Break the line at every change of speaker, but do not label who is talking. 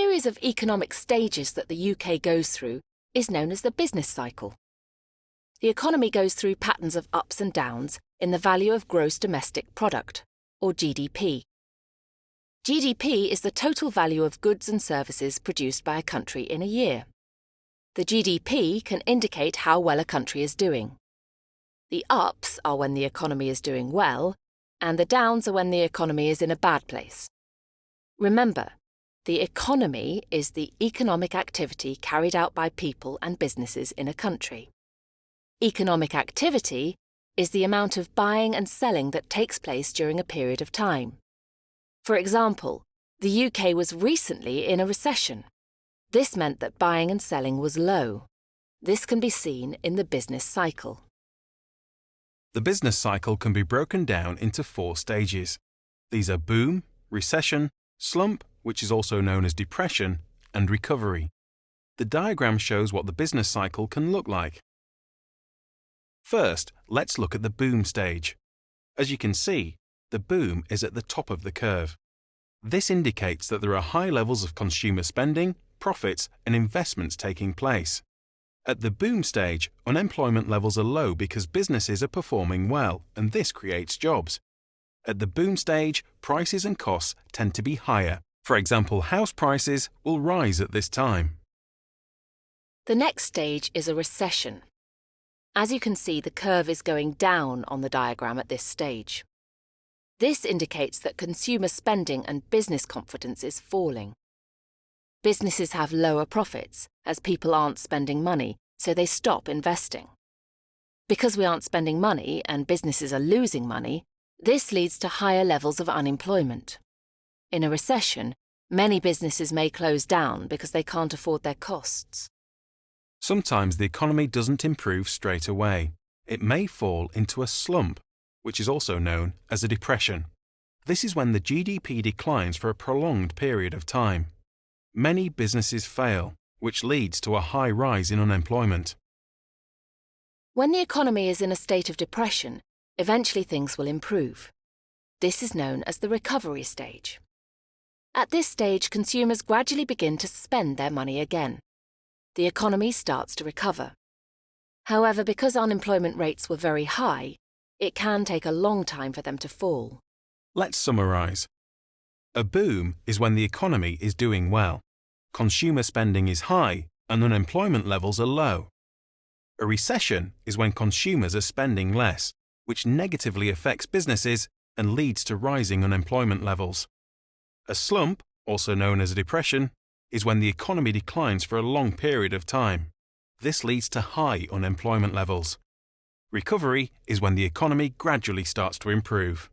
series of economic stages that the UK goes through is known as the business cycle. The economy goes through patterns of ups and downs in the value of gross domestic product, or GDP. GDP is the total value of goods and services produced by a country in a year. The GDP can indicate how well a country is doing. The ups are when the economy is doing well, and the downs are when the economy is in a bad place. Remember, the economy is the economic activity carried out by people and businesses in a country. Economic activity is the amount of buying and selling that takes place during a period of time. For example, the UK was recently in a recession. This meant that buying and selling was low. This can be seen in the business cycle.
The business cycle can be broken down into 4 stages. These are boom, recession, slump, which is also known as depression, and recovery. The diagram shows what the business cycle can look like. First, let's look at the boom stage. As you can see, the boom is at the top of the curve. This indicates that there are high levels of consumer spending, profits, and investments taking place. At the boom stage, unemployment levels are low because businesses are performing well, and this creates jobs. At the boom stage, prices and costs tend to be higher. For example, house prices will rise at this time.
The next stage is a recession. As you can see, the curve is going down on the diagram at this stage. This indicates that consumer spending and business confidence is falling. Businesses have lower profits as people aren't spending money, so they stop investing. Because we aren't spending money and businesses are losing money, this leads to higher levels of unemployment. In a recession, many businesses may close down because they can't afford their costs.
Sometimes the economy doesn't improve straight away. It may fall into a slump, which is also known as a depression. This is when the GDP declines for a prolonged period of time. Many businesses fail, which leads to a high rise in unemployment.
When the economy is in a state of depression, eventually things will improve. This is known as the recovery stage. At this stage, consumers gradually begin to spend their money again. The economy starts to recover. However, because unemployment rates were very high, it can take a long time for them to fall.
Let's summarize. A boom is when the economy is doing well. Consumer spending is high and unemployment levels are low. A recession is when consumers are spending less, which negatively affects businesses and leads to rising unemployment levels. A slump, also known as a depression, is when the economy declines for a long period of time. This leads to high unemployment levels. Recovery is when the economy gradually starts to improve.